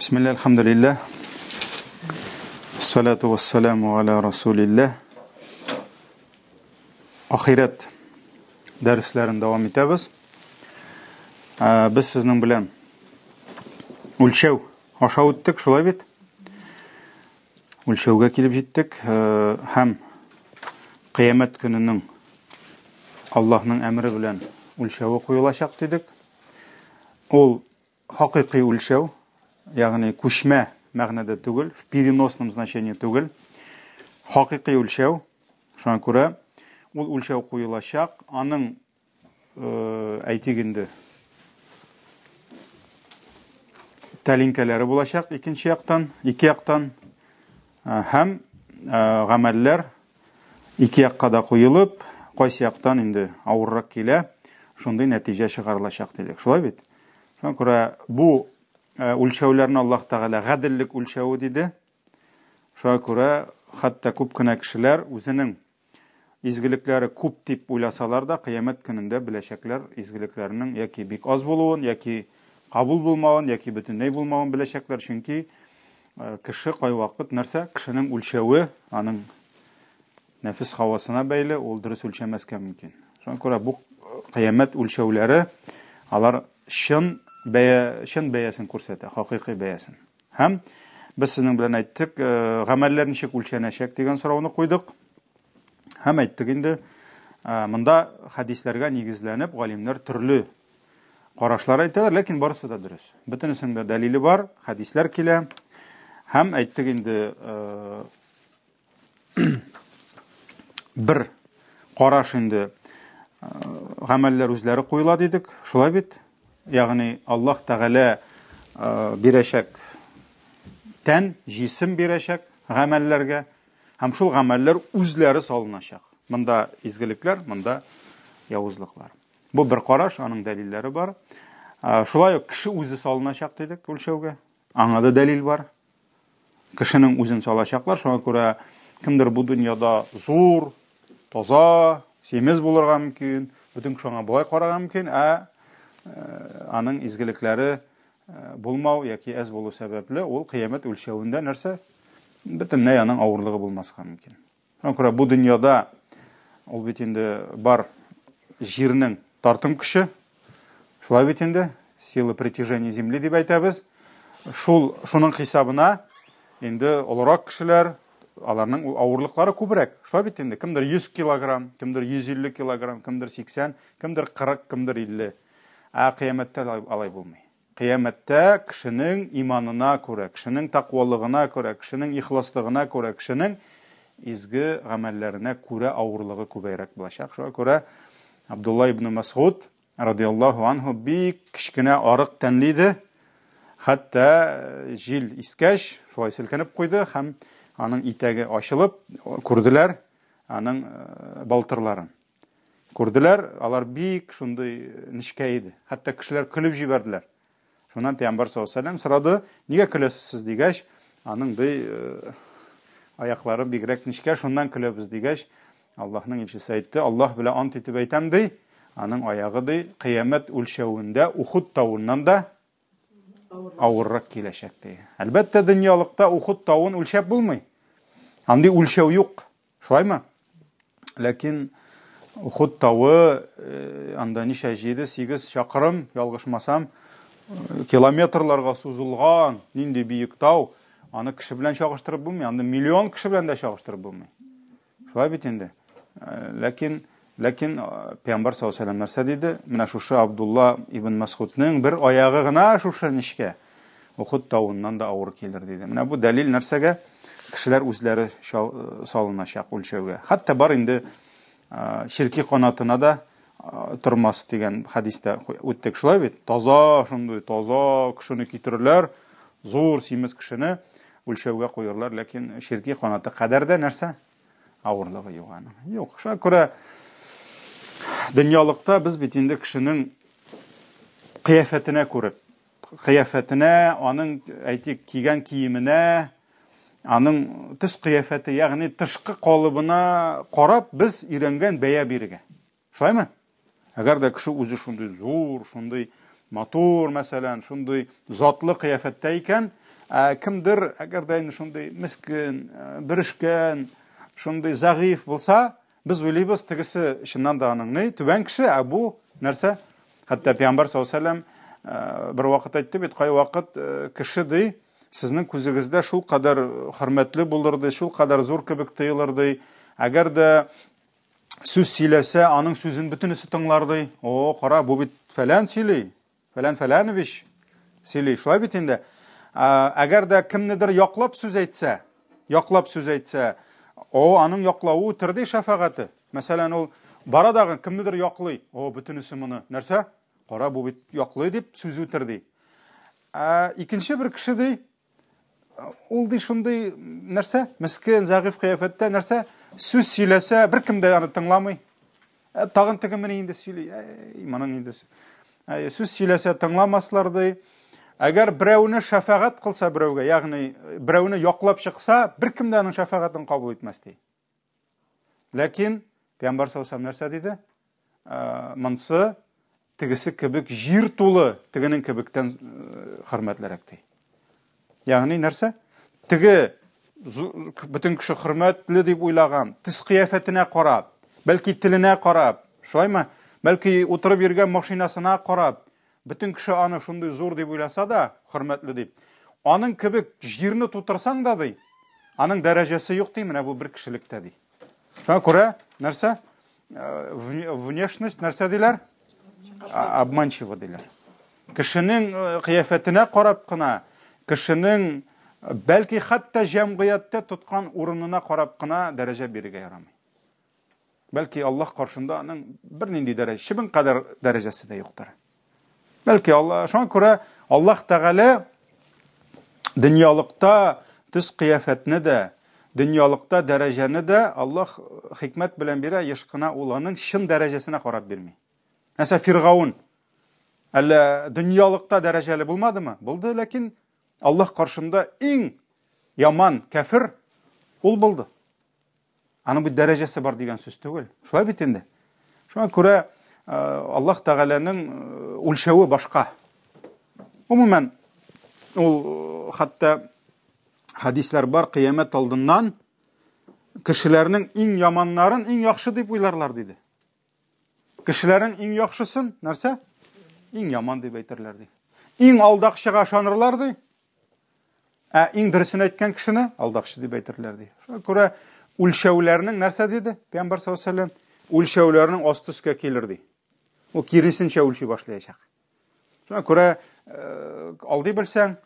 Bismillah, elhamdülillah. Salatu vesselamu ala Rasulillah. Ahiret derslerini devam etemiz. Biz sizin bilen ölçev aşağı ettik, şulay bit. Ölçevge kelip jettik. Hem kıyamet gününün Allah'ın emri bilen ölçevi koyulacak dedik. Ol hakiki ölçev, yani kuşma mağnada tugul, в переносном значении tugul. Hakiki ölçev. Şuna göre ol ölçev koyulacak. Anın aytiginde talinkeleri bulacak iki yaktan hem gameller iki yakka da koyulup qaysı yaqtan indi avırrak kile şunday natija çıkarılacak dedik. Şulay bit. Şuna göre bu ölçevlerini Allah Teala gadillik ölçevi dedi. Şuna göre hatta köp kına kişiler özünün izgilikleri köp dip oylasalar da kıyamet gününde bilecekler izgiliklerinin yaki bik az buluğun, yaki kabul bulmağın, yaki bütünley bulmağın bilecekler. Çünkü kişi kay vakit nerse kişinin ölçevi anın nefis havasına beyli ol dürüst ölçemezken mümkün. Şuna göre bu kıyamet ölçevleri alar şın beyasin korsata, hakiki beyasin. Hem biz sizin bilen ayttık, gameller nişek ölçenecek degen sorawını koyduk. Hem ayttık indi, mında hadislerge nigizlenip galimler türlü qarashlar aytadilar, lekin barысы da dürüst. Bütünisinde delili var, hadisler kile. Hem ayttık indi bir qarash indi gameller özleri koyula dedik. Şulay bit. Yani Allah Teala bireşek ten, jisim bireşek gamellerge. Hem şul gameller özleri salınacak. Mında izgilikler, mında yavuzluklar. Bu bir qarash, onun delilleri var. Şulay kişi özü salınacak dedik ölçevge. Anada delil var. Kişinin özün salacaklar. Şuna göre kimdir bu dünyada zor, toza, semiz bulurga mümkün, bütün şuna boy qaraga mümkün, anın izgilikleri bulmav yaki ez bolu sebeple ol kıyamet ölçevinde nerse bütün neyanın ağırlığı bulmasqa mümkün. Şuna göre bu dünyada ol bitinde бар jirinin tartım kişi, şulay bitinde сила притяжения земли деп айтабыз. Şunun hesabına indi olarak kişiler alarның ağırlıkları köprek. Şulay bitinde kimdir 100 kilogram, kimdir 150 kilogram, kimdir 80, kimdir 40, kimdir 50. Kıyamette alay bulmay. Kıyamette kişinin imanına göre, kişinin takvalığına göre, kişinin ihlaslığına göre, kişinin izgi amellerine göre ağırlığı köpeyrek bulacak. Şuna göre Abdullah ibn Mas'ud radıyallahu anhu bir kişkine arık tenliydi. Hatta jil iskeş, şulay silkenip koydu. Hem anın itegi açılıp kurdular anın baltırların. Kurdular, alar büyük şunday nişkeydi. Hatta kişiler külüp jiberdiler. Şundan Peygamber sallallahu aleyhi ve sellem sıradı, niye külüsüz digeş? Anın ayakları bigrek nişker, şundan külübüz digeş. Allah'ın ilçisi aytti, Allah bile ant etip aytam dey. Anın ayağı dey, kıyamet ölçevinde, Uhud tağından da ağırrak kileşek dey. Elbette dünyalıkta Uhud tağın ölçep bulmay. Andi ölçev yok. Şulay mı? Lakin Uhud tağı anda nişe jedi 8 şakırım, yalgışmasam kilometrlarga suzulgan nindi büyük tağ. Anı kişi bilen şağıştırıp bulmay. Anda milyon kişi bilen de şağıştırıp bulmay. Şulay bitindi. Lakin Peygamber sallallahu aleyhi ve sellem nerse dedi? Mine şuşa Abdullah ibn Mas'ud'nın bir ayağı gına şuşa nişke. Uhud tağından da ağır gelir dedi. Mine bu delil nersege kişiler özleri salınacak ölçevge. Hatta bar indi şirki kanatına da turması degen hadiste öttek şulay bit. Toza, şunday toza kişini kitirirler, zor simiz kişini ölçevge koyurlar. Lakin şirki kanatı kaderde nerse ağırlığı yok. Yok. Şuna göre dünyalıkta biz bitinde kişinin kıyafetine korup, kıyafetine, onun aytik kiygen kiyimine, anın tüs kıyafeti, yani tışkı kalıbına qarab biz irengen beya birge. Şulay mı? Eğer de kişi özü şunday zor, şunday motor mesela, şunday zatlı kıyafetteyken, Кемдер, әгәр дә инде шундый мискин, бирешкән, шундый зәгыйф булса, без уйлыйбыз, тегесе чыннан да аның ни, түбән кеше, бу нәрсә? Хәтта Пәйгамбәр саллаллаһу алейһи ва сәлләм бер вакыт әйтте бит, кай вакыт кеше ди, сезнең күзегездә шул кадәр хөрмәтле булыр ди, шул кадәр зур кебек тоелыр ди. Әгәр дә сүз сөйләсә, аның сүзен бөтенесе тыңлар ди. О, кара, бу бит фәлән сөйли, фәләнович сөйли. Шулай бит инде. Әгәр дә кемнедер яклап сүз әйтсә, аның яклауы төрди шәфагате. Мәсәлән, ул барадагы кемнедер яклый. О, бөтенесе моны нәрсә? Кара, бу бит яклый дип сүз үтерди. Икенче бер кеше ди, ул ди шундый нәрсә? Мискин, зәгыйф кыяфәттә нәрсә? Сүз сөйләсә, бер кем дә аны тыңламый. Тагын теге менә инде сөйли. Моның инде сүз сөйләсә тыңламаслар ди. Әгәр берәүне шәфагать кылса берәүгә, ягъни берәүне яклап чыкса, бер кем дә аның шәфагатын кабул итмәс ди. Ләкин Пәйгамбәр саллаллаһу алейһи ва сәлләм нәрсә диде? Монсы тегесе кебек җир тулы, тегенең кебектән хөрмәтлерәк ди. Ягъни нәрсә? Теге бөтен кеше хөрмәтле дип уйлаган, тис кыяфәтенә карап, бәлки теленә карап, шулаймы? Бәлки утырып йөргән машинасына карап, бөтен кеше аны шундый зур дип уйласа да, хөрмәтле дип. Аның кебек җирне тутырсаң да ди, аның дәрәҗәсе юк ди, менә бу бер кешелектә ди. Шуңа күрә нәрсә? Внешность нәрсә диләр? Обманчиво диләр. Кешенең кыяфәтенә карап кына, кешенең бәлки хәтта җәмгыятьтә тоткан урынына карап кына дәрәҗә бирергә ярамый. Бәлки Аллаһ каршында аның бернинди дәрәҗә, шибен кадәр дәрәҗәсе дә юктыр. Бәлки шуңа күрә Аллаһ Тәгалә дөньялыкта төс кыяфәтне дә, дөньялыкта дәрәҗәне дә Аллаһ хикмәт белән бирә, еш кына ул аның чын дәрәҗәсенә карап бирми. Мәсәлән, Фиргаун әллә дөньялыкта дәрәҗәле булмадымы? Булды, ләкин Аллаһ каршында иң яман кафир ул булды. Аның бу дәрәҗәсе бар дигән сүз түгел. Шулай бит инде. Шуңа күрә Аллаһ Тәгаләнең үлчәве башка. Умумән, ул хәтта хадислар бар, кыямәт алдыннан кешеләрнең иң яманнарын иң яхшы дип уйларлар диде. Кешеләрнең иң яхшысын нәрсә? Иң яман дип әйтерләр ди. Иң алдакчыга ышанырлар ди. Иң дөресен әйткән кешене алдакчы дип әйтерләр ди. Шуңа күрә үлчәүләрнең нәрсә диде? Пәйгамбәр саллаллаһу алейһи ва сәлләм үлчәүләрнең асты өскә килер ди. Ул киресенчә үлчи башлаячак. Шуңа күрә алдый белсәң,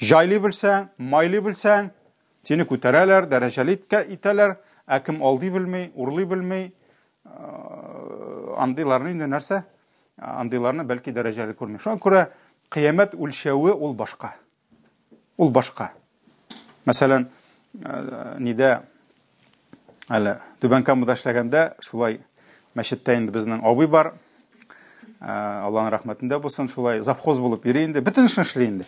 жайлый белсәң, майлый белсәң, сине күтәрәләр, дәрәҗәле итәләр, кем алдый белмәй, урлый белмәй, андыйларны инде нәрсә? Андыйларны бәлки дәрәҗәле күрми. Шуңа күрә кыямәт үлчәве ул башка. Ул башка. Мәсәлән, нидә әле Түбән Камада эшләгәндә, шулай мәчеттә инде безнең абый бар. Аллаһның рәхмәтендә булсын, шулай завхоз булып йөри инде, бөтен эшне эшли инде.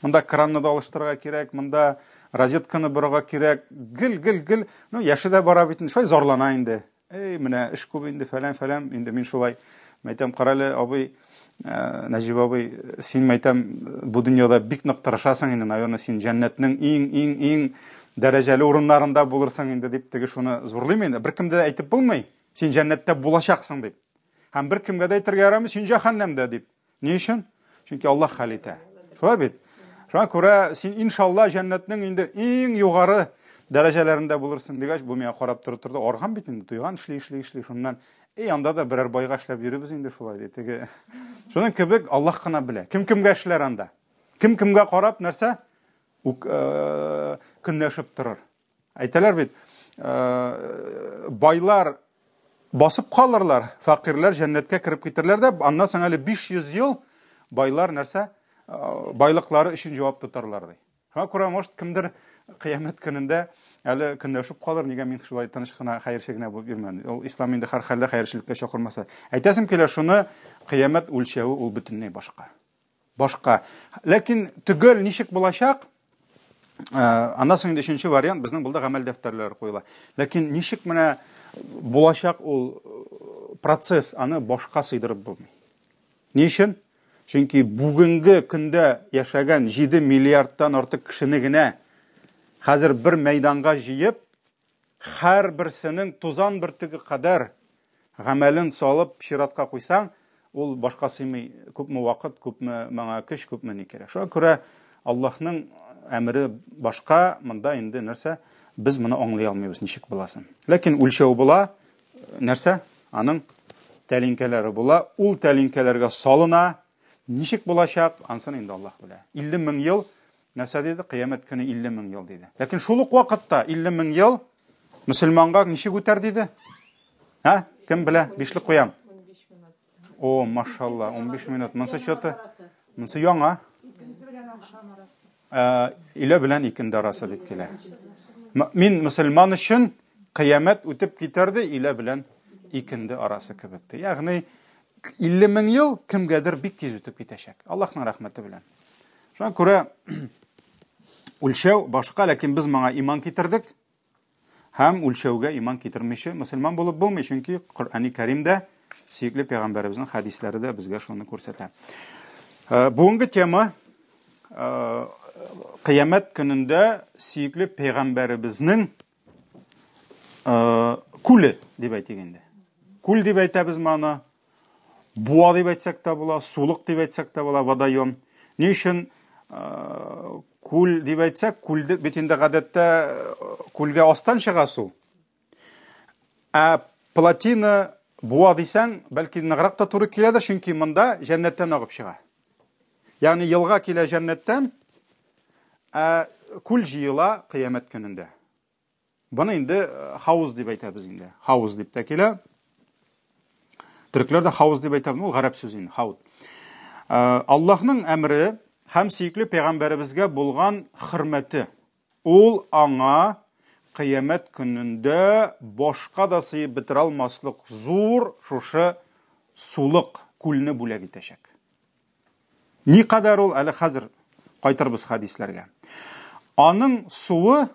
Монда кранны да алыштырырга кирәк, монда розетканы борырга кирәк, гел, ну яше дә бара бит, шулай зарлана инде. Менә эш күп инде, фәлән, инде мин шулай мәйтәм, каралы абый, Нәҗип абый, син мәйтәм, бу дөньяда бик нык тырышасың инде, наверное, син җәннәтнең иң дәрәҗәле урыннарында булырсың инде дип, теге шуны зурлыйм инде. Бер кемдә әйтеп булмый, син җәннәттә булачаксың дип. Һәм бер кемгә дә әйтергә ярамый, син җәһәннәмдә дип. Ни өчен? Чөнки Аллаһ хәл итә. Шулай бит. Шуңа күрә син иншалла җәннәтнең инде иң югары дәрәҗәләрендә булырсың дигәч, бу миңа карап торды, арган бит инде, туйган эшли. Шуннан анда да берәр байга эшләп йөрибез инде шулай ди. Теге шуның кебек Аллаһ кына белә. Кем кемгә эшләр анда? Кем кемгә карап нәрсә? Көнләшеп торыр. Әйтәләр бит, байлар басып калырлар, факирлар җәннәткә кирип китерләр дә, аннан соң әле 500 ел байлар нәрсә? Байлыклары өчен җавап тотарлар ди. Шуңа күрә, может, кемдер кыямәт көнендә әле көнләшеп калыр, нигә мин шулай тыныч кына, хәерче генә булып йөрмәдем. Ул ислам инде һәр хәлдә хәерчелеккә чакырмаса. Әйтәсем килә, шуны кыямәт үлчәве ул бөтенләй башка. Ләкин төгәл ничек булачак? Аннан соң инде өченче вариант, безнең булда гамәл дәфтәрләре куела. Ләкин ничек менә булачак ул процесс, аны башка сыйдырып булмый. Ни өчен? Чөнки бүгенге көндә яшәгән 7 миллиардтан артык кешене генә хәзер бер мәйданга җыеп, һәрберсенең тузан бөртеге кадәр гамәлен салып чиратка куйсаң, ул башка сыймый, күпме вакыт, күпме моңа көч, күпме ни кирәк. Шуңа күрә Аллаһның әмере башка, монда инде нәрсә, без моны аңлый алмыйбыз, ничек буласын. Ләкин үлчәү була, нәрсә? Аның тәлинкәләре була, ул тәлинкәләргә салына, ничек булачак, ансын инде Аллаһ белә. 50 мең ел, нәрсә диде? Кыямәт көне 50 мең ел диде. Ләкин шул ук вакытта 50 мең ел мөселманга ничек үтәр диде? Ха? Кем белә? Бишлек куям. О, машалла, 15 минут. Монсы счеты. Монсы яңа. Илә белән икенде арасы дип килә. Мин мөселман өчен кыямәт үтеп китерде, илә белән икенде арасы кебек. Ягъни 50 мең ел кемгәдер бик тиз үтеп китәчәк. Аллаһның рәхмәте белән. Шуңа күрә үлчәү башка, ләкин без моңа иман китердек. Һәм үлчәүгә иман китермичә мөселман булып булмый, чөнки Коръәни Кәримдә сөекле пәйгамбәребезнең хәдисләре дә безгә шуны күрсәтә. Бүгенге тема кыямәт көнендә сөекле пәйгамбәребезнең күле дип әйтик инде. Күл дип әйтәбез моны. Буа дип әйтсәк тә була, сулык дип әйтсәк тә була, водоем. Ни өчен күл дип әйтсәк, күлде бит инде гадәттә күлгә астан чыга су. Плотина буа дисәң, бәлки ныграк та туры киләдер, чөнки монда җәннәттән агып чыга. Ягъни елга килә җәннәттән, күл җыела кыямәт көнендә. Буны инде хауз дип әйтәбез инде. Хауз дип тә килә. Төрекләр дә хауз дип әйтәбез, ул гарәп сүз инде, хауд. Аллаһның әмре һәм сөекле пәйгамбәребезгә булган хөрмәте. Ул аңа кыямәт көнендә башка да сыйып бетерә алмаслык зур шушы сулык күлне бүләк итәчәк. Ни кадәр ул, әле хәзер кайтырбыз хәдисләргә. Аның суы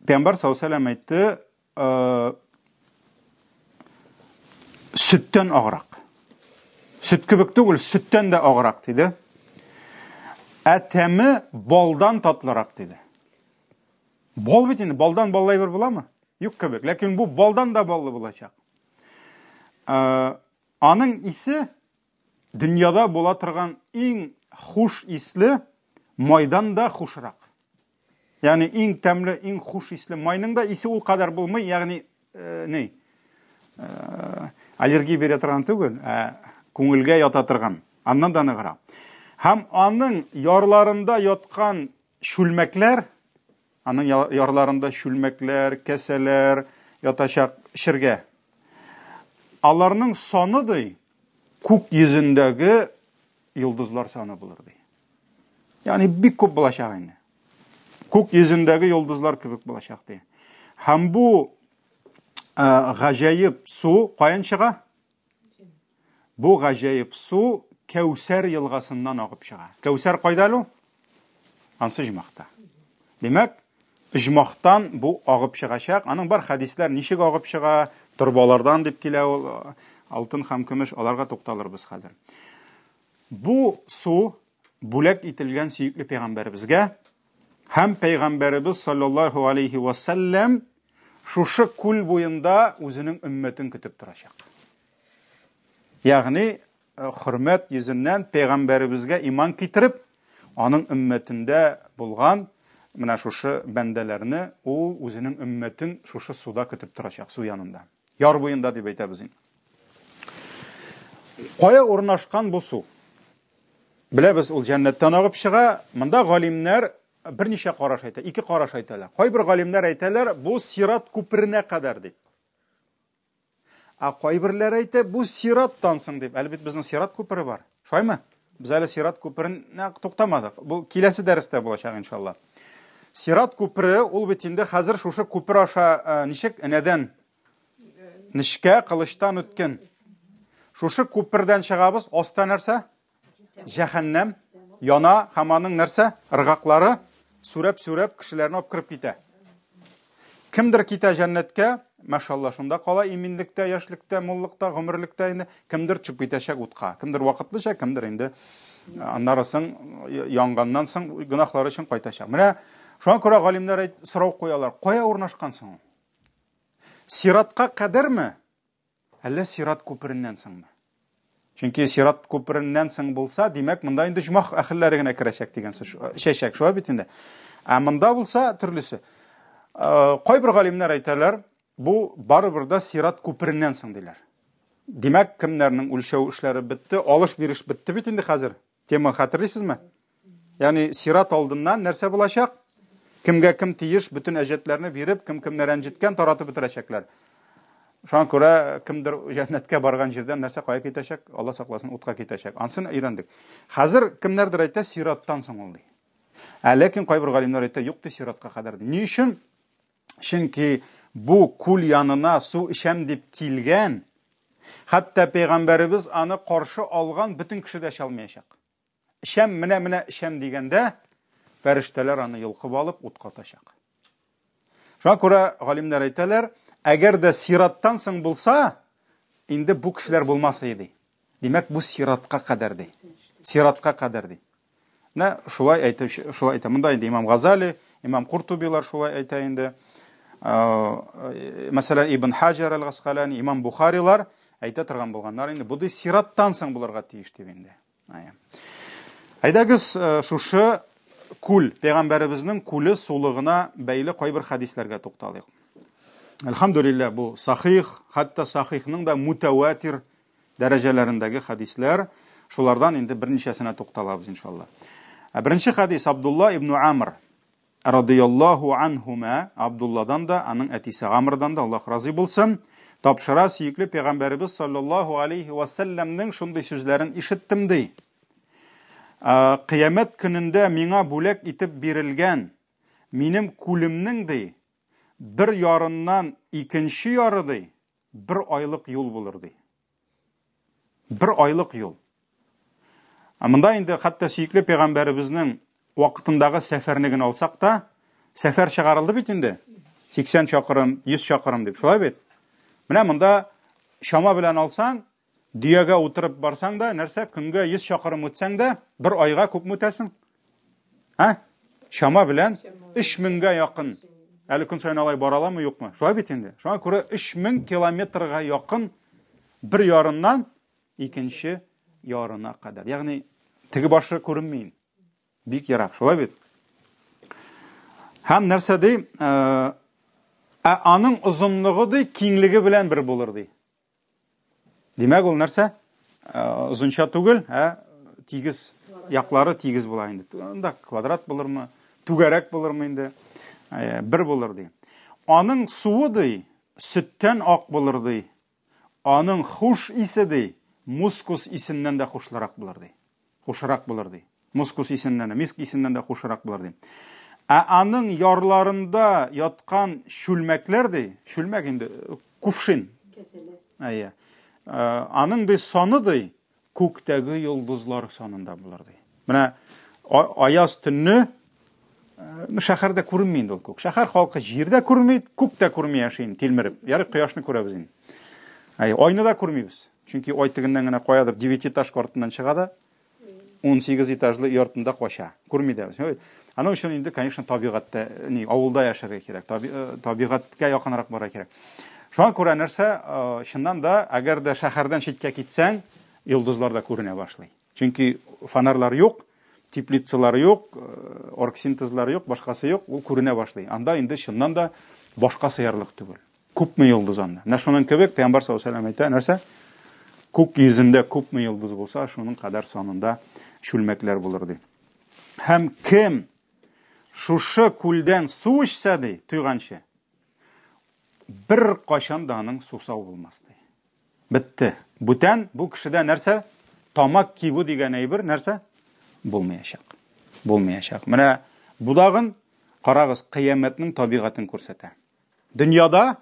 Пәйгамбәр саллаллаһу алейһи ва сәллям әйтте, sütten аграк. Süt кебек түгел, sütten дә аграк диде. Тәме балдан татлырак диде. Бал бит инде, балдан баллай бер буламы? Юк кебек, ләкин бу балдан да баллы булачак. Аның исе дөньяда була торган иң хуш исле майдан да хушрак. Ягъни иң тәмле, иң хуш исле майның да исе ул кадәр булмый, ягъни аллергия бирә торган түгел, күңелгә ята торган. Аннан да ныграк. Һәм аның ярларында яткан шүлмәкләр, кәсәләр ятачак эшергә. Аларның саны ди, күк йөзендәге йолдызлар саны булыр ди. Ягъни бик күп булачак инде. Күк йөзендәге йолдызлар кебек булачак ди. Һәм бу гаҗәеп су каян чыга? Бу гаҗәеп су Кәүсәр елгасыннан агып чыга. Кәүсәр кайда ул? Ансы җмахта. Димәк, җмахтан бу агып чыгачак. Аның бар хәдисләр ничек агып чыга, торбалардан дип килә ул, алтын һәм көмеш, аларга тукталырбыз хәзер. Бу су бүләк ителгән сөекле пәйгамбәребезгә һәм пәйгамбәребез саллаллаһу алейһи ва сәллям шушы күл буенда үзенең өммәтен көтеп торачак. Ягъни хөрмәт йөзеннән пәйгамбәребезгә иман китереп, аның өммәтендә булган менә шушы бәндәләрне ул үзенең өммәтен шушы суда көтеп торачак, су янында. Яр буенда дип әйтәбез. Кая урнашкан бу су? Беләбез, ул җәннәттән агып чыга. Монда галимнәр берничә караш әйтә, 2 караш әйтәләр. Кайбер галимнәр әйтәләр, бу Сират күперенә кадәр дип. Кайберләр әйтә, бу Сираттан соң дип. Әлбәттә безнең Сират күпере бар. Шулаймы? Без әле Сират күперенә туктамадык. Бу киләсе дәрестә булачак иншалла. Сират күпере ул бит инде хәзер шушы күпер аша ничек энәдән нишкә кылычтан үткән. Шушы күпердән чыгабыз, аста нәрсә? Җәһәннәм яна, һәм аның нәрсә? Ыргаклары сүрәп кешеләрне алып киреп китә. Кемдер китә җәннәткә, машалла, шунда кала иминлектә, яшьлектә, муллыкта, гомерлектә инде кемдер чыгып китәчәк утка. Кемдер вакытлыча, кемдер инде аннары соң янганнан соң гынахлары өчен кайтачак. Менә шуңа күрә галимнәр сорау куялар. Кая урнашкансың? Сиратка кадәрме? Әллә сират күпереннән соңмы? Чөнки сират күпереннән соң булса, димәк, монда инде җумах әһелләре генә керәчәк дигән чәчәк, шулай бит инде. Ә монда булса, төрлесе. Кайбер галимнәр әйтәләр, бу барыбер да сират күпереннән соң диләр. Димәк, кемнәрнең үлчәү эшләре бетте, алыш-бириш бетте бит инде хәзер. Тема хәтерлисезме? Ягъни сират алдыннан нәрсә булачак? Кемгә кем тиеш, bütün әҗәтләрне биреп, кем-кемнәр рәнҗеткән, таратып бетерәчәкләр. Шуңа күрә кемдер җәннәткә барган җирдән нәрсә кая китәчәк? Алла сакласын, утка китәчәк. Ансын өйрәндек. Хәзер кемнәрдер әйтә, сираттан соң ул ди. Ләкин кайбер галимнәр әйтә, юк ди, сиратка кадәр ди. Ни өчен? Чөнки бу күл янына су ишәм дип килгән, хәтта пәйгамбәребез аны каршы алган bütün кеше дә чалмаячак. Ишәм менә ишәм дигәндә, фәрештәләр аны йолкып алып утка атачак. Шуңа күрә галимнәр әйтәләр, әгәр дә сираттан соң булса, инде бу кешеләр булмас иде. Димәк, бу сиратка кадәр ди. Сиратка кадәр ди. Менә шулай әйтә. Монда инде Имам Газали, Имам Куртубилар шулай әйтә инде. Мәсәлән, Ибн Хаҗар аль-Гасқалани, Имам Бухарилар әйтә торган булганнар инде. Бу ди сираттан соң булырга тиеш дип инде. Әйдәгез шушы күл, пәйгамбәребезнең күле сулыгына бәйле кайбер хадисләргә тукталыйк. Әлхамдулилlah, бу сахих, хатта сахихның да мутаватир дәрәҗәләрендәге хадисләр, шулардан инде берничәсенә тукталабыз иншалла. Беренче хадис Абдулла ибн Амр радиллаһу анһума, Абдулладан да, аның әтисе Амрдан да, Аллаһ разый булсын, тапшыра сөйкле пәйгамбәребез саллаллаһу алейхи ва салламның шундый сүзләрен ишеттем ди. Кыямәт көнендә миңа бүләк итеп бирелгән минем күлемнең ди, bir yarından ikinci yarı ди, bir айлык юл булыр ди. Bir айлык юл. Монда инде хәтта сөйкле пәйгамбәребезнең вакытындагы сәфәрнеген алсак та, сәфәр чыгарылды бит инде. 80 чакрым, 100 чакрым дип, шулай бит. Менә монда шама белән алсаң, дөягә утырып барсаң да, нәрсә, көнгә 100 чакрым үтсәң дә, bir айга күпме үтәсең? Шама белән 3000гә якын. Әле көн сайын алай бараламы, юкмы? Шулай бит инде. Шуңа күрә 3000 километрга якын bir ярыннан икенче ярына кадәр. Ягъни теге башы күренмәй. Бик ярак, шулай бит. Һәм нәрсә ди? Аның узынлыгы ди, киңлеге белән бер булыр ди. Димәк, ул нәрсә? Узынча түгел, тигез, яклары тигез була инде. Анда квадрат булырмы? Түгәрәк булырмы инде? Bir bulur di. Anın suyu di, sütten ak bulur di. Anın huş isi di, muskus isindən də hoşlarak bulur di. Hoşarak bulur di. Muskus isindən də, misk isindən də hoşarak bulur di. Anın yarlarında yatkan şülməklər di. Şülmək indi, kufşin. Anın di sanı di, köktəgi yıldızlar sanında bulur di. Mənə ayaz tünni шәһәрдә күренмәй инде ул күк. Шәһәр халкы җирдә күрмәй, күктә күрмәй яши, тилмереп. Ярый кояшны күрәбез инде. Айны да күрмәйбез. Чөнки ай тегеннән генә каядыр 9 этаж картыннан чыга да 18 этажлы йортында кача. Күрмәй дә. Аның өчен инде, конечно, табигатьтә, авылда яшәргә кирәк. Табигатькә якынрак барырга кирәк. Шуңа күрә нәрсә, чыннан да, әгәр дә шәһәрдән читкә китсәң, йолдызлар да күренә башлый. Чөнки фонарьлар юк, теплицалар юк, оргсинтезлар юк, башкасы юк, ул күренә башлый. Анда инде чыннан да башка сыярлык түгел. Күпме йолдыз анда. Менә шуның кебек Пәйгамбәр саллаллаһу алейһи ва сәллям әйтә, нәрсә? Күк йөзендә күпме йолдыз булса, шуның кадәр санында шүлмәкләр булыр ди. Һәм кем шушы күлдән су эчсә ди, туйганчы, бер кашан да аның сусау булмас ди. Бетте. Бүтән бу кешедә нәрсә? Тамак кибү дигән әйбер нәрсә? Булмаячак. Булмаячак. Менә будагын карагыз, кыямәтнең табигатын күрсәтә. Дөньяда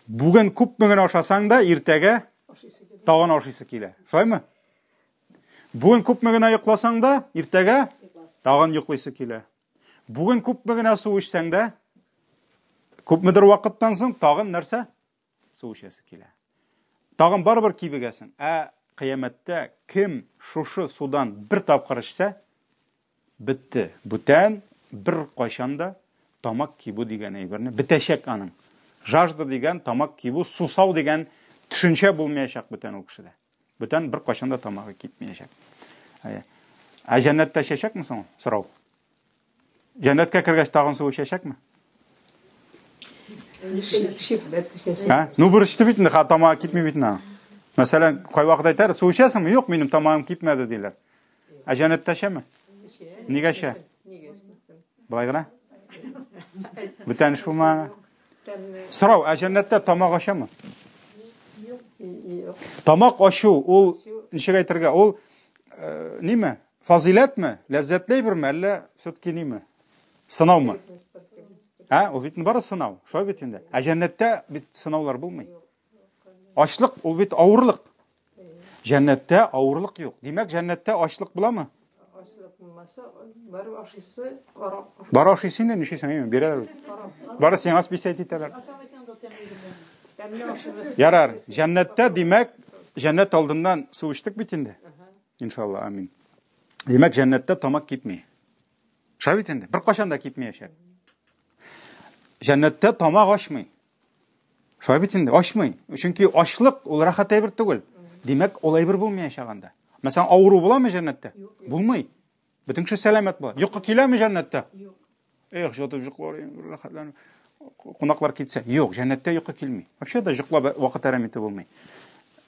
бүген күпме генә ашасаң да, иртәгә тагын ашыйсы килә. Шулаймы? Бүген күпме генә йокласаң да, иртәгә тагын йоклыйсы килә. Бүген күпме генә су эчсәң дә, Күпмедер вакыттан соң тагын нәрсә? Су эчәсе килә. Тагын барыбер кибегәсең. Кыямәттә кем шушы судан бер тапкыр эчсә, бетте. Бүтән бер кайчанда тамак кибу дигән әйберне бетәчәк аның. Жажда дигән, тамак кибу, сусау дигән төшенчә булмаячак бүтән ул кешедә. Бүтән бер кайчанда тамагы кипмәячәк. Җәннәттә эчәчәкме соң? Сорау. Җәннәткә кергәч тагын су эчәчәкме? Ну бер эчте бит инде, тамагы кипми бит инде. Мәсәлән, кай вакыт әйтәр, су эчәсеңме? Юк, минем тамагым кипмәде диләр. Җәннәттә эчәме? Нигә эчә? Былай гына? Бүтән эш булмаган. Сорау, җәннәттә тамак ачамы? Тамак ачу, ул ничек әйтергә, ул ниме? Фазиләтме? Ләззәтле әйберме, әллә все-таки ниме? Сынаумы? Ул бит бары сынау. Шулай бит инде. Җәннәттә бит сынаулар булмый. Ачлык ул бит авырлык. Җәннәттә авырлык юк. Димәк, җәннәттә ачлык буламы? Ачлык булмаса, бары ашыйсы, бары ашыйсы инде ничесен бирәләр. Бары сиңа списать итәләр. Ярар, җәннәттә димәк, җәннәт алдыннан су эчтек бит инде. Иншалла, амин. Димәк, җәннәттә тамак кипми. Шулай бит инде. Бер кашан да кипмәячәк. Җәннәттә тамак ачмый. Шулай бит инде, ачмый. Чөнки ачлык ул рәхәт әйбер түгел. Димәк, ул әйбер булмаячак анда. Мәсәлән, авыру буламы җәннәттә? Булмый. Бөтен кеше сәламәт була. Йокы киләме җәннәттә? Юк. Җотып җоклар, рәхәтләнеп. Кунаклар китсә, юк, җәннәттә йокы килми. Вообще да җоклап вакыт әрәмите булмый.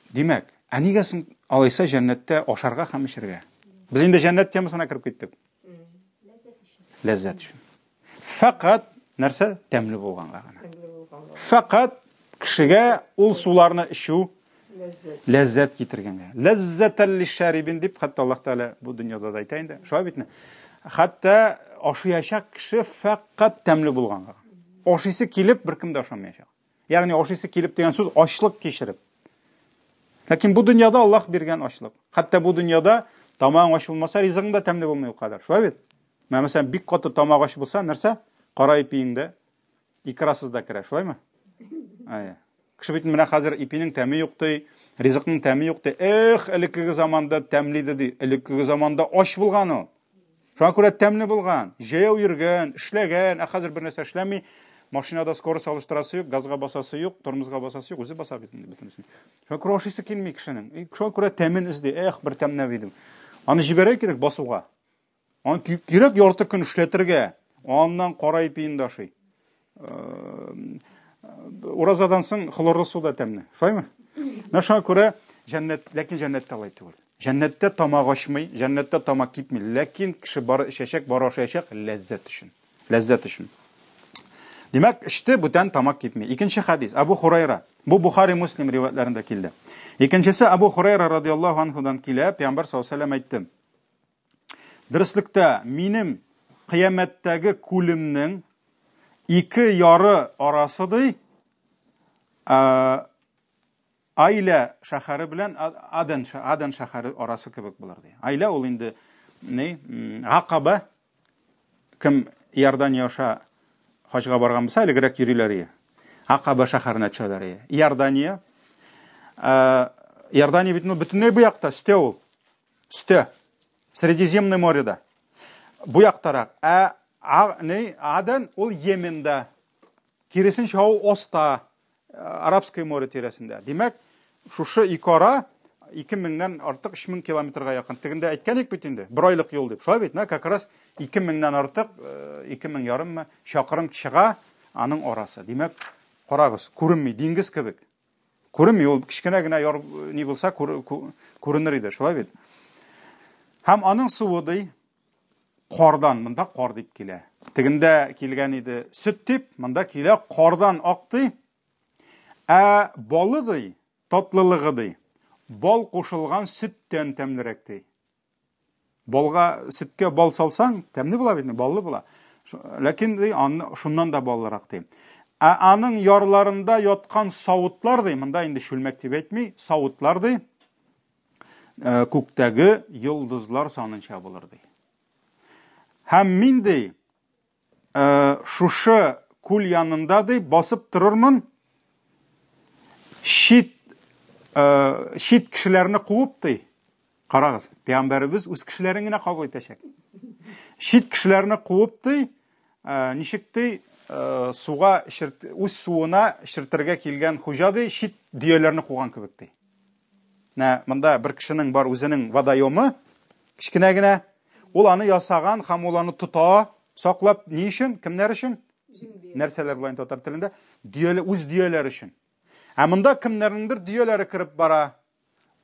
Димәк, нигә соң алайса җәннәттә ашарга һәм эчәргә? Без инде җәннәт темасына кирип киттек. Ләззәт өчен. Фақат нәрсә тәмле булганга гына. Фақат кешегә ул суларны ичү ләззәт китергәнгә. Ләззәтәл лишарибин дип хәтта Аллаһ Тәала бу дөньяда да әйтә инде. Шулай битме? Хәтта ашыячак кеше фақат тәмле булганга. Ашыйсы килеп беркем дә ашамаячак. Ягъни ашыйсы килеп дигән сүз ачлык кичереп. Ләкин бу дөньяда Аллаһ биргән ачлык. Хәтта бу дөньяда тамагың аш булмаса, ризыгың да тәмле булмый ул кадәр. Шулай бит? Мәсәлән, бик каты тамак аш булса, нәрсә? Кара ипиңдә икрасыз да керә, шулаймы? Кеше бит менә хәзер ипинең тәме юк ди, ризыкның тәме юк ди. Элекке заманда тәмле иде ди. Элекке заманда аш булган ул. Шуңа күрә тәмле булган. Җәяү йөргән, эшләгән, хәзер бер нәрсә эшләми, машинада скорость алыштырасы юк, газга басасы юк, тормозга басасы юк, үзе баса бит инде бөтенсен. Шуңа күрә ашыйсы килми кешенең. Шуңа күрә тәмен изди. Бер тәмнә бидем. Аны җибәрә кирәк басуга. Аны кирәк ярты көн эшләтергә. Аннан кара ипиңдә ашый. Уразадан соң хлорлы суда тәмле. Шулаймы? Шуңа күрә җәннәт, ләкин җәннәттә алай түгел. Җәннәттә тамак ачмый, җәннәттә тамак кипми, ләкин кеше бары эчәчәк, бары ашаячак ләззәт өчен. Ләззәт өчен. Димәк, эчте бүтән тамак кипми. Икенче хадис, Абу Хурайра. Бу Бухари, Муслим риваятларында килде. Икенчесе Абу Хурайра радиллаһу анһудан килә, Пәйгамбәр саллаллаһу алейһи ва сәллям әйтте. Дөрестлектә минем кыямәттәге күлемнең ике яры арасы ди, Айла шәһәре белән Адан шәһәре арасы кебек булыр ди. Айла ул инде Акаба, кем Иордания аша хаҗга барган булса, элегрәк йөриләр. Акаба шәһәренә төшәләр. Иордания бит бөтенләй бу якта, өстә ул. Өстә. Средиземное морьда. Бу яктарак. Адан ул Йемендә. Киресенчә ул Оста, Арабское море тирәсендә. Димәк, шушы икара 2000-нән артык 3000 километрга якын. Тегендә әйткәнек бит инде. 1 айлык юл дип. Шулай бит, как раз 2000-нән артык 2000 чакрым чыга аның арасы. Димәк, карагыз, күренми, диңгез кебек. Күренми, ул кичкенә генә яр ни булса күренер иде. Шулай бит. Һәм аның суы ди кардан, монда кар дип килә. Тегендә килгән иде сөт дип, монда килә кардан акты. Балы ди, татлылыгы ди. Бал кушылган сөттән тәмлерәк ди. Балга сөткә бал салсаң, тәмле була бит, баллы була. Ләкин ди, шуннан да баллырак ди. Аның ярларында яткан савытлар ди, монда инде шүлмәк дип әйтми, савытлар ди. Күктәге йолдызлар санынча булыр ди. Һәм мин ди, шушы күл янында басып торырмын, шит кешеләрне куып Карагыз, Пәйгамбәрбез үз кешеләрен генә кабул итәчәк. Шит кешеләрне куып ничек суга үз суына ширтергә килгән хуҗа шит дөяләрне куган кебек Монда бер кешенең бар үзенең водоемы, кичкенә генә, ул аны ясаган һәм ул аны тота, саклап ни өчен, кемнәр өчен? Нәрсәләр белән татар телендә? Үз дөяләре өчен. Ә монда кемнәрнеңдер дөяләре кирип бара.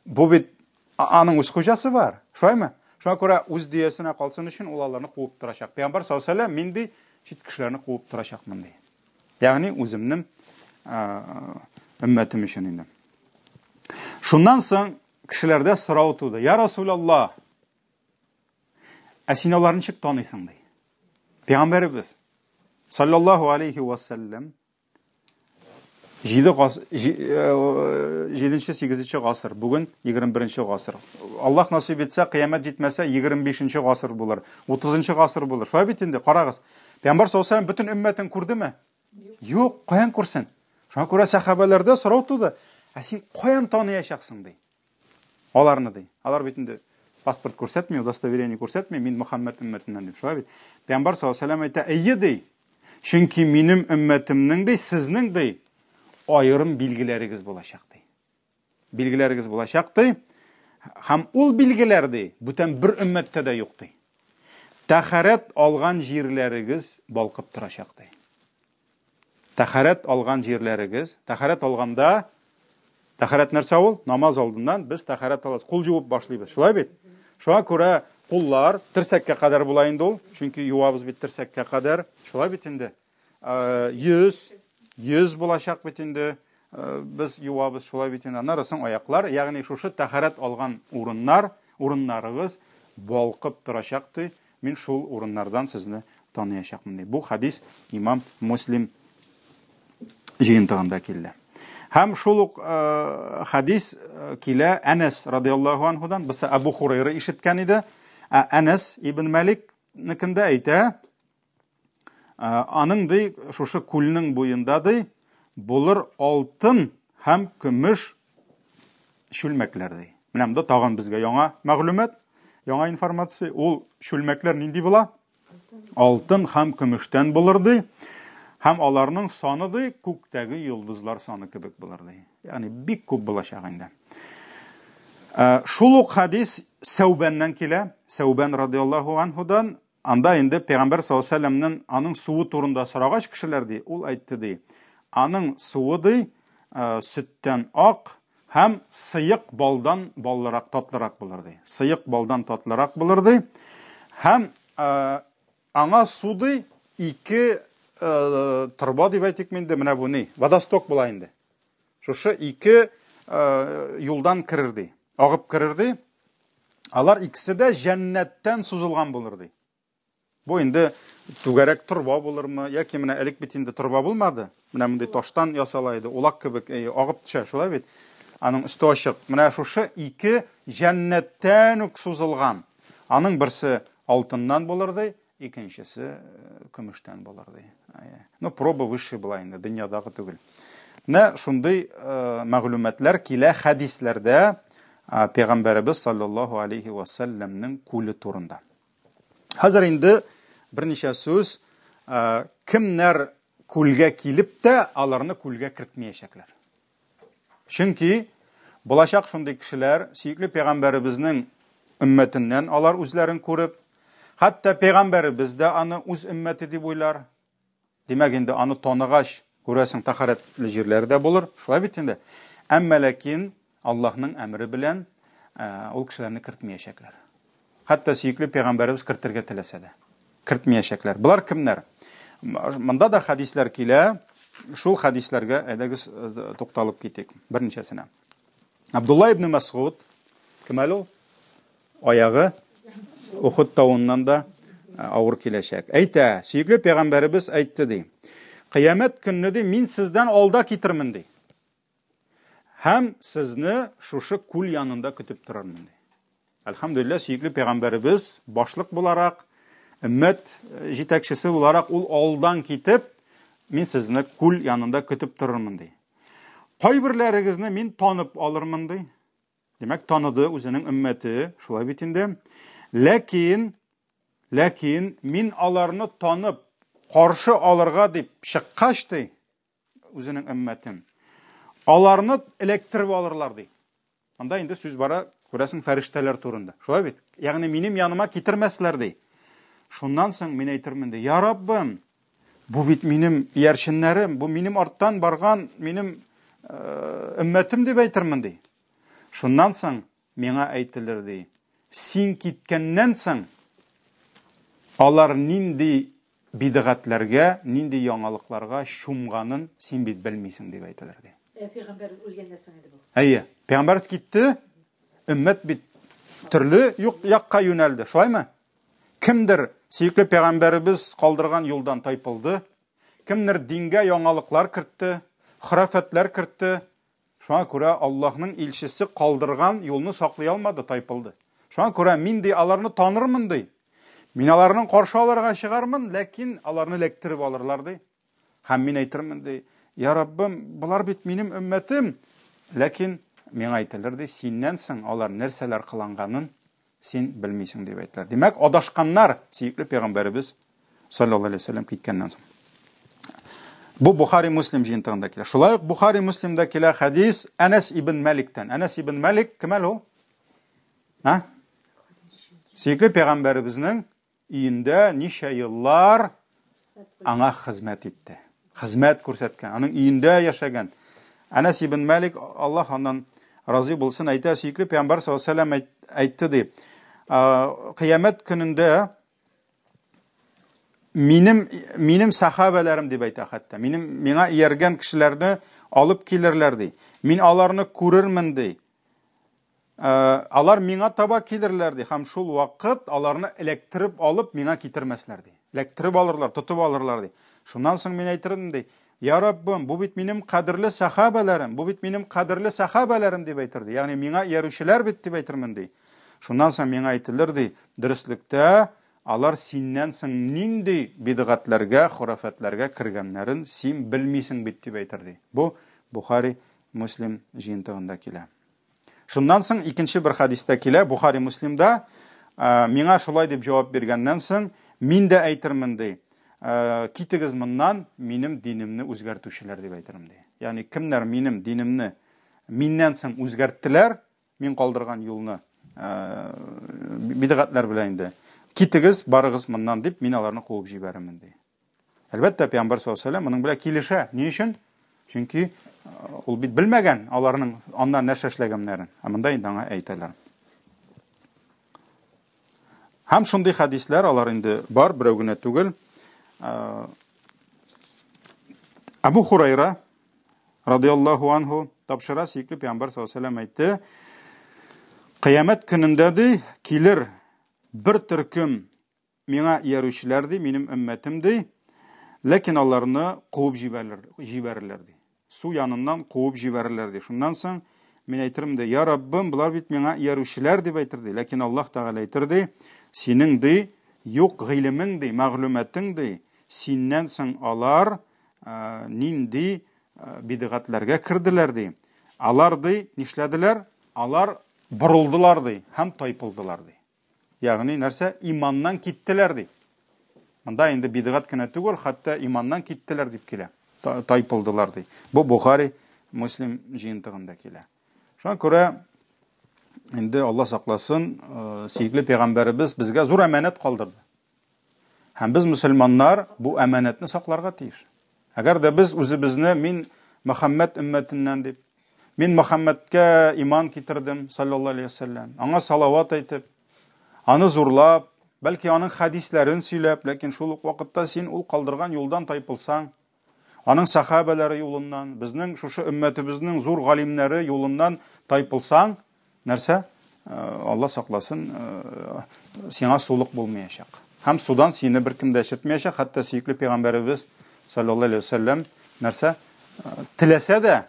Бу бит аның үз хуҗасы бар. Шулаймы? Шуңа күрә үз дөясенә калсын өчен ул аларны куып торачак. Пәйгамбәр саллаллаху алейһи ва сәллям мин шит кешеләрне куып торачакмын Ягъни үземнең өммәтем өчен инде. Шуннан соң кешеләрдә сорау туды. Я Расулаллах, син аларны ничек таныйсың Пәйгамбәрбез саллаллаху алейһи ва сәллям 7-8 гасыр, бүген 21 гасыр. Аллаһ насип итсә, кыямәт җитмәсә 25 гасыр булыр, 30 гасыр булыр. Шулай бит инде, карагыз. Пәйгамбәр саллаллаху алейһи ва сәллям бөтен өммәтен күрдеме? Юк, каян күрсен? Шуңа күрә сахабаларда сорау туды. Син каян таныячаксың Аларны Алар бит инде паспорт күрсәтми, удостоверение күрсәтми, мин Мөхәммәд өммәтеннән дип. Шулай бит. Пәйгамбәр саллаллаху алейһи ва сәллям әйтә, әйе чөнки минем өммәтемнең сезнең айырым билгеләрегез булачак Билгеләрегез булачак һәм ул билгеләр бүтән бер өммәттә дә юк Тәһарәт алган җирләрегез балкып торачак Тәһарәт алган җирләрегез, тәһарәт алганда, тәһарәт нәрсә ул? Намаз алдыннан без тәһарәт алабыз, кул җуып башлыйбыз. Шулай бит? Шуңа күрә куллар терсәккә кадәр була инде ул, чөнки юабыз бит терсәккә кадәр. Шулай бит инде. Йөз булачак бит инде. Без юабыз, шулай бит инде. Аннан аяклар, ягъни шушы тәһарәт алган урыннарыгыз балкып торачак Мин шул урыннардан сезне таныячакмын Бу хадис Имам Муслим җыентыгында килде. Һәм шул ук хадис килә Әнәс радиллаһу анһудан, без Абу Хурайра ишеткән иде. Әнәс ибн Малик никендә әйтә, аның шушы күлнең буенда булыр алтын һәм көмеш шүлмәкләр Менә монда тагын безгә яңа мәгълүмат, яңа информация. Ул шүлмәкләр нинди була? Алтын һәм көмештән булыр Һәм аларның саны күктәге йолдызлар саны кебек булыр Ягъни бик күп булачак инде. Шул ук хадис Сәүбәннән килә. Сәүбән радиллаһу анһудан, анда инде Пәйгамбәр саллаллаху алейһи ва сәллямнең аның суы турында сорагач кешеләр ул әйтте Аның суы сөттән ак һәм сыйык балдан баллырак, татлырак булыр Сыйык балдан татлырак булыр Һәм аңа суды 2 торба дип әйтик минде, менә бу водосток була инде. Шушы 2 юлдан кирер агып кирер Алар икесе дә җәннәттән сузылган булыр Бу инде түгәрәк торба булырмы, яки менә элек бит инде торба булмады. Менә мондай таштан ясала иде, улак кебек агып төшә, шулай бит. Аның өсте ачык. Менә шушы 2 җәннәттән үк сузылган. Аның берсе алтыннан булыр икенчесе көмештән булыр проба выше була инде, дөньядагы түгел. Менә шундый мәгълүматлар килә хадисләрдә Пәйгамбәрбез саллаллаһу алейһи ва сәллямнең күле турында. Хәзер инде берничә сүз, кемнәр күлгә килеп тә аларны күлгә кертмәячәкләр. Чөнки булачак шундый кешеләр, сөйкле Пәйгамбәрбезнең өммәтеннән алар үзләрен күреп, хәтта Пәйгамбәрбез дә аны үз өммәте дип уйлар. Димәк инде аны таныгач, күрәсең тәһарәтле җирләрдә булыр. Шулай бит инде. Әмма ләкин Аллаһның әмре белән ул кешеләрне кертмәячәкләр. Хәтта сөйкле Пәйгамбәрбез кертергә теләсә дә кертмәячәкләр. Булар кемнәр? Монда да хадислар килә. Шул хадисларга әйдәгез тукталып китик. Берничәсенә. Абдулла ибн Мас'уд, кем ул? Аягы Ухуд тауыннан да авыр киләчәк. Әйтә, сөйкле Пәйгамбәрбез әйтте Кыямәт көнне мин сездән алда китермен Һәм сезне шушы күл янында көтеп торырмын Әлхәмдүлилләһ, сөйкле Пәйгамбәрбез башлык буларак, өммәт җитәкчесе буларак ул алдан китеп, Мин сезне күл янында көтеп торырмын ди. Кайберләрегезне мин танып алырмын ди. Демәк, таныды үзенең өммәте, шулай бит инде. Ләкин мин аларны танып, каршы алырга дип чыккач ди, үзенең өммәтен. Аларны электреп алырлар ди. Анда инде сүз бара, күрәсең, фәрештәләр турында. Шулай бит? Ягъни минем яныма китермәсләр ди. Шуннан соң мин әйтермен ди, я Раббым, бу бит минем иярченнәрем, бу минем арттан барган минем өммәтем дип әйтермен ди. Шуннан соң миңа әйтелер ди, син киткәннән соң алар нинди бидгатьләргә, нинди яңалыкларга шумганын син бит белмисең дип әйтелер ди. Пәйгамбер үлгәннән соң иде бу. Әйе, пәйгамбер китте, өммәт бит төрле якка юнәлде. Шулаймы? Кемдер сөйкле пәйгамбәребез калдырган юлдан тайпылды, кемдер дингә яңалыклар кертте, храфатлар кертте. Шуңа күрә Аллаһның илчесе калдырган юлны саклый алмады, тайпылды. Шуңа күрә мин ди аларны танырмын ди. Мин аларның каршы алырга чыгармын, ләкин аларны электрип алырлар ди. Һәм мин әйтермен ди, я Раббым, булар бит минем өммәтем. Ләкин миңа әйтелер ди, синнән соң алар нәрсәләр кыланганын син белмисең дип әйтелер. Димәк, адашканнар, сөйкле пәйгамбәребез саллаллаһу алейхи ва саллям киткәннән соң. Бу Бухари Муслим җыентыгында килә. Шулай ук Бухари Муслимда килә хадис Анас ибн Маликтан. Анас ибн Малик кем ул? Сөйкле пәйгамбәребезнең өендә ничә еллар аңа хезмәт итте. Хезмәт күрсәткән, аның өендә яшәгән. Анас ибн Малик, Аллаһ аннан разый булсын, әйтә, сөйкле пәйгамбәр саллаллаһу алейхи ва саллям әйтте ди. Кыямәт көнендә минем сахабаларым дип әйтә хәтта. Миңа ияргән кешеләрне алып килерләр ди. Мин аларны күрермен ди. Алар миңа таба килерләр ди. Һәм шул вакыт аларны электрип алып миңа китермәсләр ди. Электрип алырлар, тотып алырлар ди. Шуннан соң мин әйтермен ди, я Раббым, бу бит минем кадерле сахабаларым, бу бит минем кадерле сахабаларым дип әйтер ди. Ягъни миңа иярүчеләр бит дип әйтермен ди. Шуннан соң миңа әйтелер ди, дөрестлектә алар синнән соң нинди бидгатләргә, хурафатларга кергәннәрен син белмисең бит дип әйтер ди. Бу Бухари Муслим җыентыгында килә. Шуннан соң икенче бер хадистә килә, Бухари Муслимда, миңа шулай дип җавап биргәннән соң мин дә әйтермен ди, китегез моннан, минем динемне үзгәртүчеләр дип әйтермен ди. Ягъни кемнәр минем динемне миннән соң үзгәрттеләр, мин калдырган юлны бидгатлар белән инде. Китегез, барыгыз моннан дип, мин аларны куып җибәрәмен ди. Әлбәттә, пәйгамбер саллаллаһу алейхи ва саллям моның белән килешә. Ни өчен? Чөнки ул бит белмәгән аларның аннан нәрсә эшләгәннәрен. Монда инде аңа әйтәләр. Һәм шундый хадисләр алар инде бар, берәү генә түгел. Абу Хурайра радиллаһу анһу тапшыра, сөйкле пәйгамбер саллаллаһу алейхи ва саллям әйтте: Кыямәт көнендә ди килер bir төркем миңа иярүчеләр ди, минем өммәтем ди, ләкин аларны куып җибәрерләр ди. Су яныннан куып җибәрерләр ди. Шуннан соң мин әйтермен ди, я Раббым, булар бит миңа иярүчеләр дип әйтер ди. Ләкин Аллаһ Тәгалә әйтер ди, синең ди юк гыйлемең ди, мәгълүматың ди, синнән соң алар нинди бидгатләргә кирделәр ди. Алар ди нишләделәр? Алар борылдылар ди, һәм тайпылдылар ди. Ягъни нәрсә? Иманнан киттеләр ди. Монда инде бидгат кенә түгел, хәтта иманнан киттеләр дип килә. Тайпылдылар ди. Бу Бухари Муслим җыентыгында килә. Шуңа күрә инде Алла сакласын, сөйкле пәйгамбәребез безгә зур әманәт калдырды. Һәм без мусламаннар бу әманәтне сакларга тиеш. Әгәр дә без үзебезне мин Мөхәммәд өммәтеннән дип, мин Мөхәммәдкә иман китердем, саллаллаһу алейхи ва саллям, аңа салават әйтеп, аны зурлап, бәлки аның хадисләрен сөйләп, ләкин шул ук вакытта син ул калдырган юлдан тайпылсаң, аның сахабалары юлыннан, безнең шушы өммәтебезнең зур галимнәре юлыннан тайпылсаң, нәрсә? Алла сакласын, сиңа сулык булмаячак. Һәм судан сине беркем дә эчертмәячәк, хәтта сөйкле пәйгамбәребез саллаллаһу алейхи ва саллям нәрсә? Теләсә дә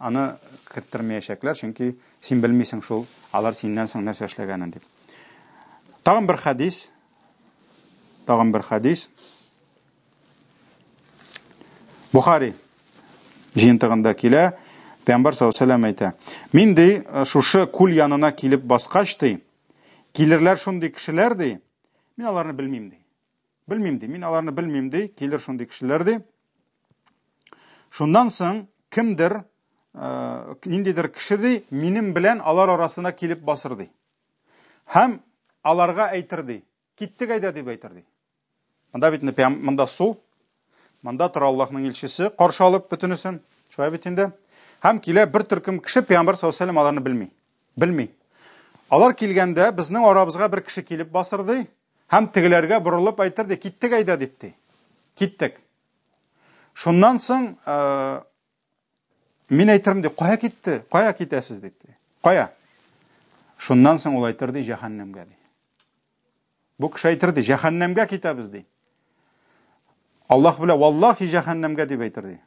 аны керттермәячәкләр, чөнки син белмисең шул, алар синнән соң нәрсә эшләгәнен дип. Тагын бер хадис. Бухари жиынтығында келе, Пәйғамбар саллаллаху алейхи ва саллям әйтә: "Мин ди шушы күл янына килеп баскач ди, килерләр шундый кешеләр ди, мин аларны белмим ди. Белмим ди, мин аларны белмим ди, килер шундый кешеләр ди. Шуннан соң кемдер, ниндидер кеше ди, минем белән алар арасына килеп басыр ди. Һәм аларга әйтер ди, киттек әйдә дип әйтер ди. Монда бит монда су, монда тора Аллаһның илчесе, каршы алып бөтенесен. Шулай бит инде. Һәм килә бер төркем кеше, Пәйгамбер саллаллаху алейхи ва саллям аларны белми. Алар килгәндә безнең арабызга бер кеше килеп басыр ди, һәм тегеләргә борылып әйтер ди, киттек әйдә дип ди. Киттек. Шуннан соң мин әйтермен ди, кая китте? Кая китәсез дип ди. Кая? Шуннан соң ул әйтер ди, җәһәннәмгә ди. Бу кеше әйтер ди, җәһәннәмгә китәбез ди. Аллаһ белә, валлаһи җәһәннәмгә дип әйтер ди.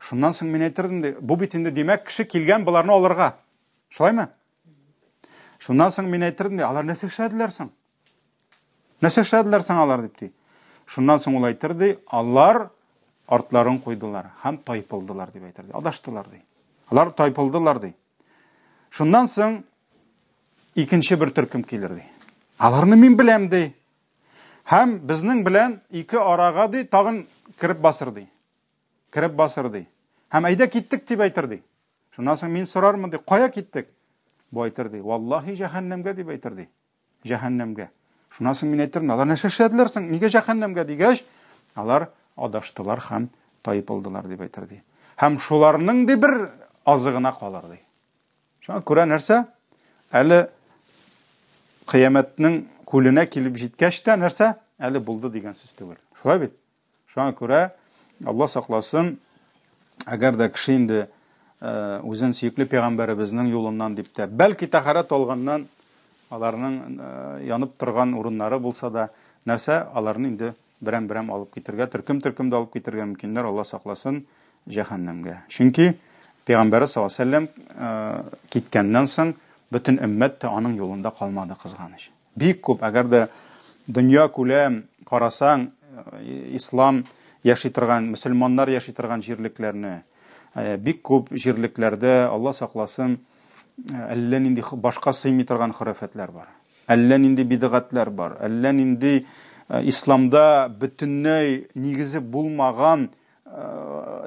Шуннан соң мин әйтердем ди, бу бит инде димәк кеше килгән буларны алырга. Шулаймы? Шуннан соң мин әйтердем ди, алар нәрсә эшләделәр соң? Нәрсә эшләделәр соң алар дип ди. Шуннан соң ул әйтер ди, алар артларын куйдылар һәм тайпылдылар дип әйтер ди. Адаштылар ди. Алар тайпылдылар ди. Шуннан соң икенче бер төркем килер ди. Аларны мин беләм ди. Һәм безнең белән ике арага ди, тагын кирип басыр ди. Кирип басыр ди. Һәм әйдә киттек дип әйтер ди. Шуннан соң мин сорармын ди, кая киттек? Бу әйтер ди, валлаһи җәһәннәмгә дип әйтер ди. Җәһәннәмгә. Шуннан соң мин әйтермен, алар нәрсә эшләделәр соң? Нигә җәһәннәмгә дигәч, алар адаштылар һәм тайпылдылар дип әйтер ди. Һәм шуларның ди бер азыгына калыр ди. Шуңа күрә нәрсә? Әле кыямәтнең күленә килеп җиткәч тә нәрсә? Әле булды дигән сүз түгел. Шулай бит. Шуңа күрә Алла сакласын, әгәр дә кеше инде үзен сөекле пәйгамбәребезнең юлыннан дип тә, бәлки тәһарәт алганнан аларның янып торган урыннары булса да, нәрсә аларны инде берәм-берәм алып китергә, төркем-төркем алып китергә мөмкиннәр, Алла сакласын, җәһәннәмгә. Чөнки Пәйгамбәр саллаллаху алейхи ва саллям киткәннән соң бөтен өммәт тә аның юлында калмады, кызганыч. Бик күп, әгәр дә дөнья күләм карасаң, ислам яши торган, мөселманнар яши торган җирлекләрне, бик күп җирлекләрдә, Алла сакласын, әллә нинди башка сыймый торган хөрәфәтләр бар. Әллә нинди бидгатьләр бар. Әллә нинди исламда бөтенләй нигезе булмаган,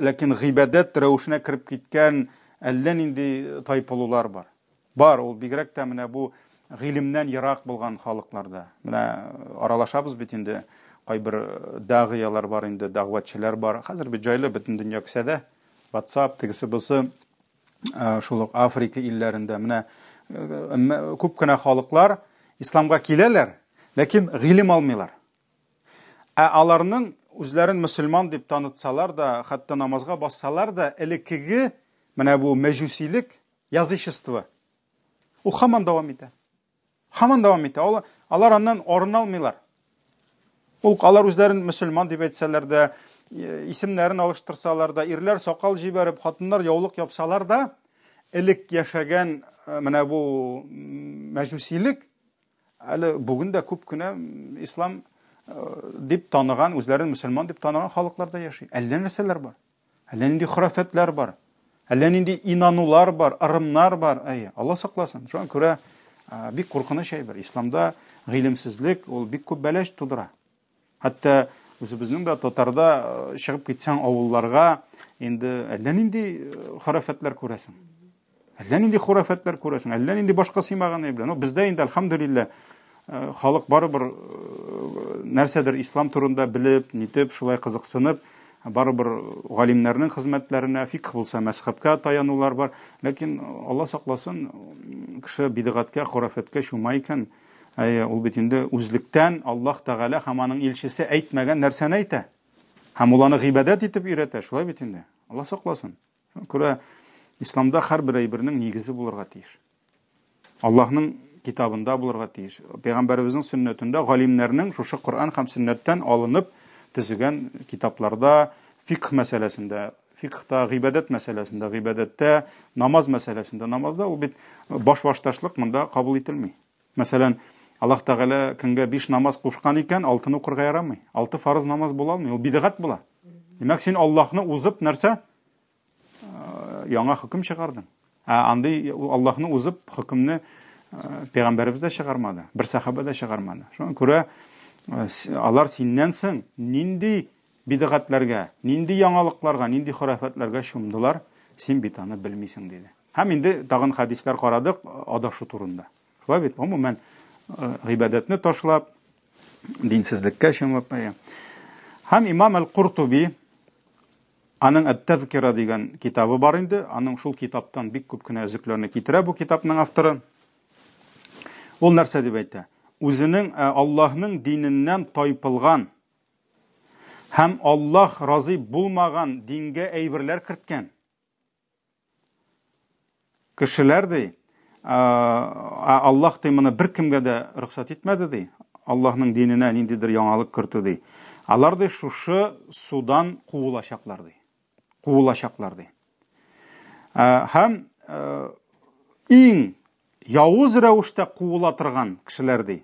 ләкин гыйбадәт рәвешенә кирип киткән әллә нинди тайпылулар бар. Бар, ул бигрәк тә менә бу гыйлемнән ярак булган халыкларда. Менә аралашабыз бит инде, кайбер дагыялар бар инде, дәгъвәтчеләр бар. Хәзер бит җайлы бөтен дөнья кисәдә. WhatsApp тегесе булсы, шул Африка илләрендә менә күп кенә халыклар исламга киләләр, ләкин гыйлем алмыйлар. Аларның үзләрен мөселман дип танытсалар да, хәтта намазга бассалар да, элекеге менә бу мәҗүсилек, язычество ул һаман дәвам итә. Һаман дәвам итә. Алар аннан орын алмыйлар. Алар үзләрен мөселман дип әйтсәләр дә, исемнәрен алыштырсалар да, ирләр сакал җибәреп, хатыннар яулык япсалар да, элек яшәгән менә бу мәҗүсилек әле бүген дә күп кенә ислам дип таныган, үзләрен мөселман дип таныган халыкларда яши. Әллә нәрсәләр бар. Әллә нинди хөрәфәтләр бар. Әллә нинди инанулар бар, ырымнар бар. Алла сакласын. Шуңа күрә бик куркыныч әйбер. Исламда гыйлемсезлек ул бик күп бәлеш тудыра. Хәтта үзебезнең дә Татарда чыгып китсәң авылларга, инде әллә нинди хөрәфәтләр күрәсең. Әллә нинди хөрәфәтләр күрәсең. Әллә нинди башка сыймаган әйбер. Бездә инде альхамдулилла халык барыбер нәрсәдер ислам турында белеп, нитеп, шулай кызыксынып, барыбер галимнәрнең хезмәтләренә, фикх булса мәзһәбкә таянулар бар. Ләкин Алла сакласын, кеше бидгатькә, хөрәфәткә чумай икән, ул бит инде үзлектән Аллаһ Тәгалә һәм аның илчесе әйтмәгән нәрсәне әйтә. Һәм уланы гыйбадәт итеп өйрәтә. Шулай бит инде. Алла сакласын. Күрә исламда һәрбер әйбернең нигезе булырга тиеш. Аллаһның китабында булырга тиеш. Пәйгамбәребезнең сөннәтендә галимнәрнең шушы Коръан һәм сөннәттән алынып төзегән китапларда фикх мәсьәләсендә, фикхта гыйбадәт мәсьәләсендә, гыйбадәттә намаз мәсьәләсендә, намазда ул бит баш-башташлык монда кабул ителми. Мәсәлән, Аллаһ Тәгалә көнгә 5 намаз кушкан икән, 6-ны укырга ярамый. 6 фарыз намаз була алмый, ул бидгат була. Демәк, син Аллаһны узып нәрсә? Яңа хөкем чыгардың. Андый Аллаһны узып хөкемне Пәйгамбәрбез дә чыгармады, бер сахаба да чыгармады. Шуңа күрә алар синнән соң нинди бидгатьләргә, нинди яңалыкларга, нинди хурафатларга чумдылар, син бит аны белмисең диде. Һәм инде тагын хадислар карадык адашу турында. Шулай бит, гомумән гыйбадәтне ташлап, динсезлеккә чумып. Һәм Имам Ал-Куртуби аның Ат-Тазкира дигән китабы бар инде, аның шул китаптан бик күп кенә өзекләрне китерә бу китапның авторы. Ул нәрсә дип әйтә? Үзенең Аллаһның диненнән тайпылган һәм Аллаһ разый булмаган дингә әйберләр керткән кешеләр ди, Аллаһ моны бер кемгә дә рөхсәт итмәде ди. Аллаһның диненә ниндидер яңалык кертү ди. Алар ди шушы судан куылачаклар ди. Куылачаклар ди. Һәм иң явыз рәвештә куыла торган кешеләр ди.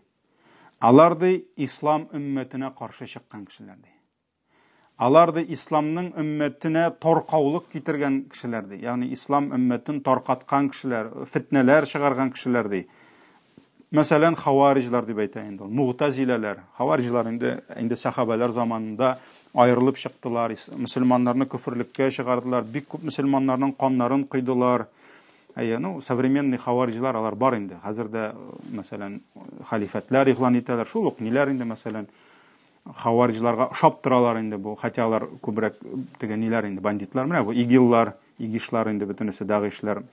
Алар ди ислам өммәтенә каршы чыккан кешеләр ди. Алар ди исламның өммәтенә таркаулык китергән кешеләр ди. Ягъни ислам өммәтен таркаткан кешеләр, фитнәләр чыгарган кешеләр ди. Мәсәлән, хаварижлар дип әйтә инде. Мугтазиләләр. Хаварижлар инде сахабалар заманында аерылып чыктылар, мөселманнарны күферлеккә чыгардылар, бик күп мөселманнарның каннарын кыйдылар. Современный хаварижлар алар бар инде. Хәзердә, мәсәлән, халифатлар игълан итәләр. Шул ук ниләр инде, мәсәлән, хаварижларга шаптыралар инде бу. Хәтта алар күбрәк дигән ниләр инде, бандитлар, менә бу игиллар, игишлар инде бөтенесе дагышлар.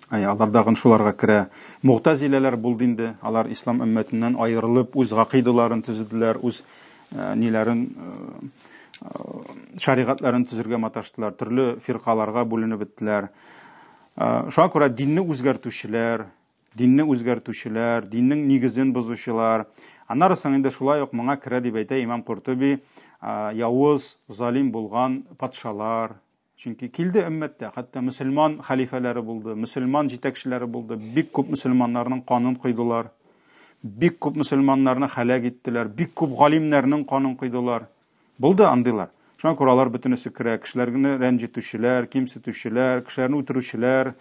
Алардагы шуларга керә. Мугтазиләләр булды инде. Алар ислам өммәтеннән аерылып, үз гакыйдаларын төзеделәр, үз ниләрен, шаригатларын төзергә маташтылар, төрле фиркаларга бүленеп беттеләр. Шуңа күрә динне үзгәртүчеләр, диннең нигезен бозучылар. Аннары соң инде шулай ук моңа керә дип әйтә Имам Куртуби, явыз, залим булган патшалар. Чөнки килде өммәттә, хәтта мөселман халифалары булды, мөселман җитәкчеләре булды, бик күп мөселманнарның канын кыйдылар, бик күп мөселманнарны һәлак иттеләр, бик күп галимнәрнең канын кыйдылар. Булды андыйлар. Шуңа күрә алар бөтенесе керә, кешеләрне рәнҗетүчеләр, кимсетүчеләр, кешеләрне үтерүчеләр,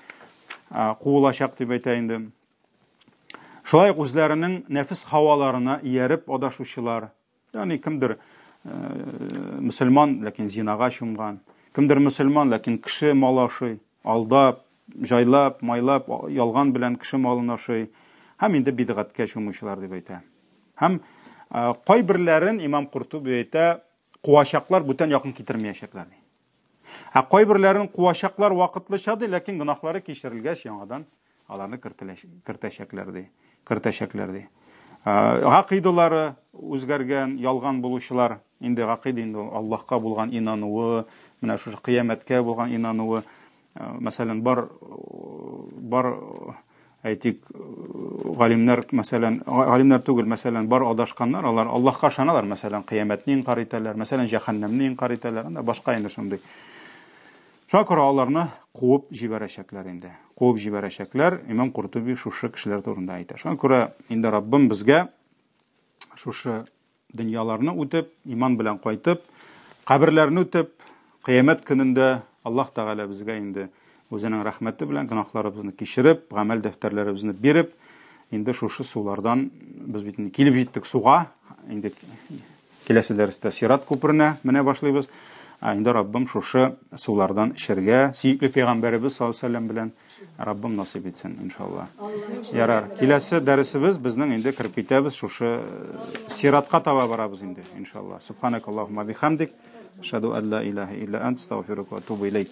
куылачак дип әйтә инде. Шулай ук үзләренең нәфис хаваларына ияреп адашучылар. Ягъни кемдер мөселман, ләкин зинага чумган, кемдер мөселман, ләкин кеше малашый, алдап, жайлап, майлап, ялган белән кеше малын ашый. Һәм инде бидгатькә чумучылар дип әйтә. Һәм кайберләрен Имам Куртуби әйтә, куачаклар бүтән якын китермәячәкләр ди. Кайберләрен куачаклар вакытлыча ди, ләкин гынахлары кичерелгәч яңадан аларны кертәчәкләр ди. Гакыйдалары үзгәргән, ялган булучылар, инде гакыйда инде Аллаһка булган инануы, менә шушы кыямәткә булган инануы, мәсәлән, бар әйтик, галимнәр, мәсәлән, галимнәр түгел, мәсәлән, бар адашканнар, алар Аллаһка ышаналар, мәсәлән, кыямәтне инкар итәләр, мәсәлән, җәһәннәмне инкар итәләр, анда башка инде шундый. Шуңа күрә аларны куып җибәрәчәкләр инде. Куып җибәрәчәкләр, Имам Куртуби шушы кешеләр турында әйтә. Шуңа күрә инде Раббым безгә шушы дөньяларны үтеп, иман белән кайтып, каберләрне үтеп, кыямәт көнендә Аллаһ Тәгалә безгә инде үзенең рәхмәте белән гынахларыбызны кичереп, гамәл дәфтәрләребезне биреп, инде шушы сулардан без бит килеп җиттек суга, инде киләсе дәрестә Сират күперенә менә башлыйбыз. Инде Раббым шушы сулардан эчәргә, сөйкле Пәйгамбәрбез саллаллаһу алейһи ва сәллям белән Раббым насыйп итсен, иншаллаһ. Ярар, киләсе дәресебез безнең инде кирип китәбез, шушы Сиратка таба барабыз инде, иншаллаһ. Субханакаллаһумма бихамдик, ашһаду ан ла илаха илля ант, астагфирука ва атубу илейк.